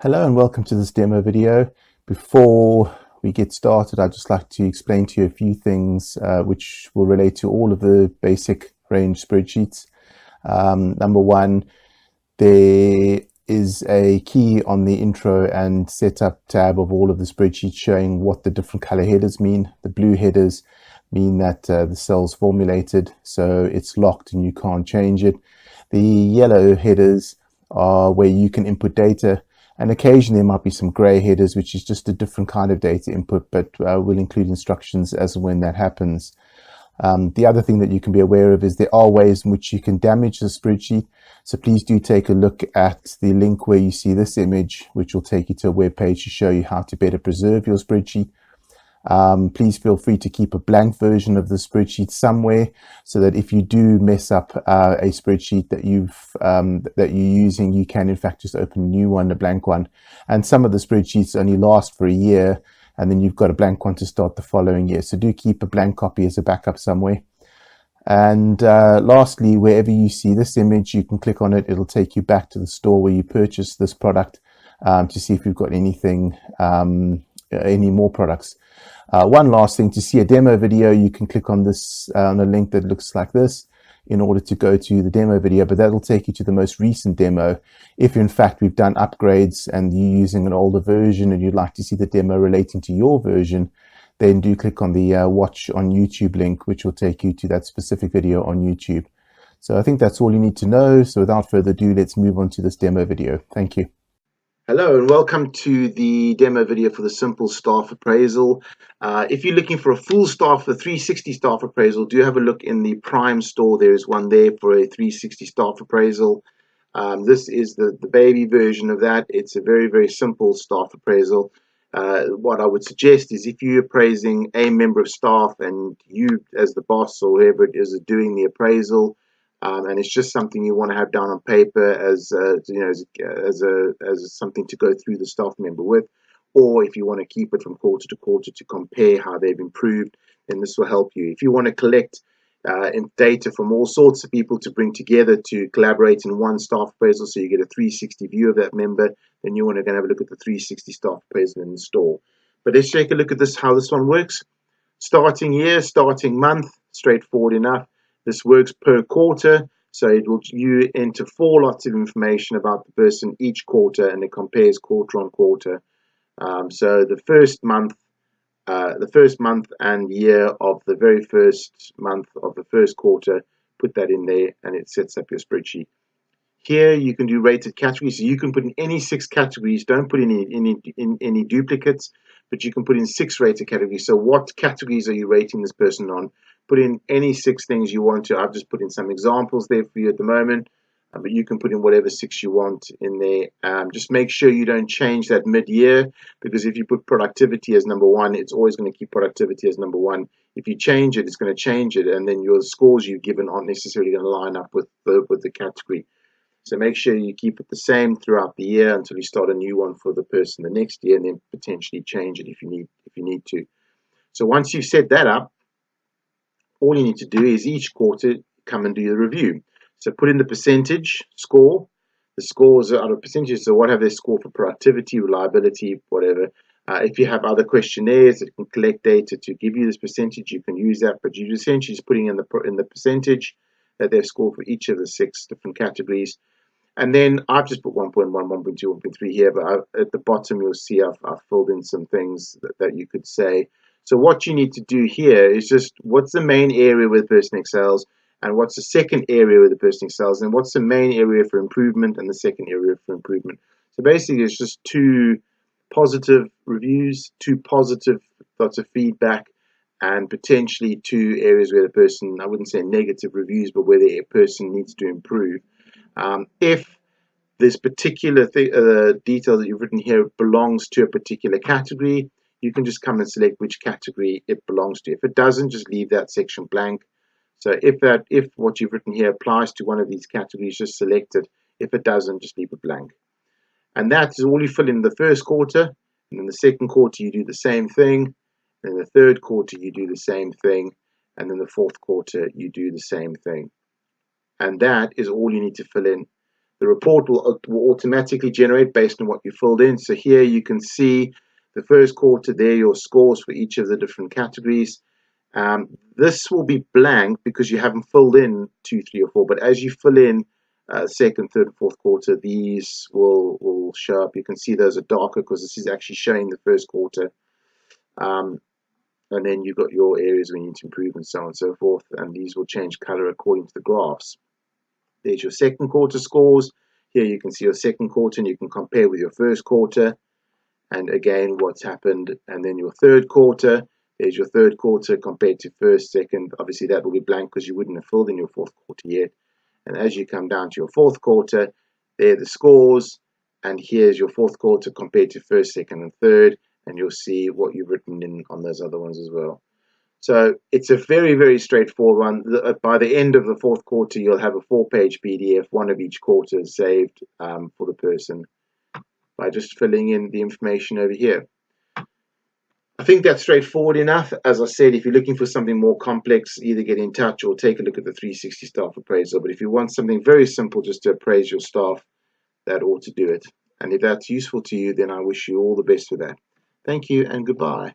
Hello and welcome to this demo video. Before we get started, I'd just like to explain to you a few things which will relate to all of the basic range spreadsheets. Number one, there is a key on the intro and setup tab of all of the spreadsheets showing what the different color headers mean. The blue headers mean that the cell's formulated, so it's locked and you can't change it. The yellow headers are where you can input data, and occasionally there might be some gray headers, which is just a different kind of data input, but we'll include instructions as and when that happens. The other thing that you can be aware of is there are ways in which you can damage the spreadsheet. So please do take a look at the link where you see this image, which will take you to a web page to show you how to better preserve your spreadsheet. Please feel free to keep a blank version of the spreadsheet somewhere, so that if you do mess up a spreadsheet that you're using, you can in fact just open a new one, a blank one. And some of the spreadsheets only last for a year, and then you've got a blank one to start the following year. So do keep a blank copy as a backup somewhere. And lastly, wherever you see this image, you can click on it. It'll take you back to the store where you purchased this product to see if you've got anything, any more products. One last thing, to see a demo video, you can click on this on a link that looks like this in order to go to the demo video, but that'll take you to the most recent demo. If in fact we've done upgrades and you're using an older version and you'd like to see the demo relating to your version, then do click on the watch on YouTube link, which will take you to that specific video on YouTube. So I think that's all you need to know. So without further ado, let's move on to this demo video. Thank you. Hello and welcome to the demo video for the simple staff appraisal. If you're looking for a full staff, the 360 staff appraisal, do have a look in the Prime store. There is one there for a 360 staff appraisal. This is the baby version of that. It's a very, very simple staff appraisal. What I would suggest is if you're appraising a member of staff and you as the boss or whoever it is doing the appraisal, and it's just something you want to have down on paper as something to go through the staff member with, or if you want to keep it from quarter to quarter to compare how they've improved, then this will help you. If you want to collect data from all sorts of people to bring together to collaborate in one staff appraisal, so you get a 360 view of that member, then you want to go and have a look at the 360 staff appraisal in the store. But let's take a look at this, how this one works. Starting year, starting month, straightforward enough. This works per quarter, so you enter 4 lots of information about the person each quarter, and it compares quarter on quarter. So the first month and year of the very first month of the first quarter, put that in there, and it sets up your spreadsheet. Here you can do rated categories, so you can put in any 6 categories. Don't put in any duplicates, but you can put in 6 rated categories. So what categories are you rating this person on? Put in any 6 things you want to. I've just put in some examples there for you at the moment, but you can put in whatever 6 you want in there. Just make sure you don't change that mid-year, because if you put productivity as number 1, it's always going to keep productivity as number 1. If you change it, it's going to change it, and then your scores you've given aren't necessarily going to line up with the category. So make sure you keep it the same throughout the year until you start a new one for the person the next year, and then potentially change it if you need to. So once you've set that up, all you need to do is each quarter come and do the review. So put in the percentage score. The scores are out of percentages, so what have they scored for productivity, reliability, whatever. If you have other questionnaires that can collect data to give you this percentage, you can use that, but you're essentially just putting in the percentage that they've scored for each of the 6 different categories. And then I've just put 1.1, 1.2, 1.3 here, but at the bottom you'll see I've filled in some things that you could say. So what you need to do here is just what's the main area where the person excels, and what's the second area where the person excels, and what's the main area for improvement and the second area for improvement. So basically it's just 2 positive reviews, 2 positive lots of feedback, and potentially 2 areas where the person, I wouldn't say negative reviews, but where the person needs to improve. If this particular detail that you've written here belongs to a particular category, you can just come and select which category it belongs to. If it doesn't, just leave that section blank. So if what you've written here applies to one of these categories, just select it. If it doesn't, just leave it blank. And that is all you fill in the first quarter. And in the second quarter, you do the same thing. And in the third quarter, you do the same thing. And in the fourth quarter, you do the same thing. And that is all you need to fill in. The report will automatically generate based on what you filled in. So here you can see the first quarter there, your scores for each of the different categories. This will be blank because you haven't filled in 2, 3, or 4. But as you fill in second, third, and fourth quarter, these will show up. You can see those are darker because this is actually showing the first quarter. And then you've got your areas we need to improve and so on and so forth. And these will change color according to the graphs. There's your second quarter scores. Here you can see your second quarter and you can compare with your first quarter. And again, what's happened. And then your third quarter. There's your third quarter compared to first, second. Obviously, that will be blank because you wouldn't have filled in your fourth quarter yet. And as you come down to your fourth quarter, there are the scores. And here's your fourth quarter compared to first, second, and third. And you'll see what you've written in on those other ones as well. So it's a very, very straightforward one. By the end of the fourth quarter, you'll have a 4-page PDF, one of each quarter saved for the person by just filling in the information over here. I think that's straightforward enough. As I said, if you're looking for something more complex, either get in touch or take a look at the 360 staff appraisal. But if you want something very simple just to appraise your staff, that ought to do it. And if that's useful to you, then I wish you all the best with that. Thank you and goodbye.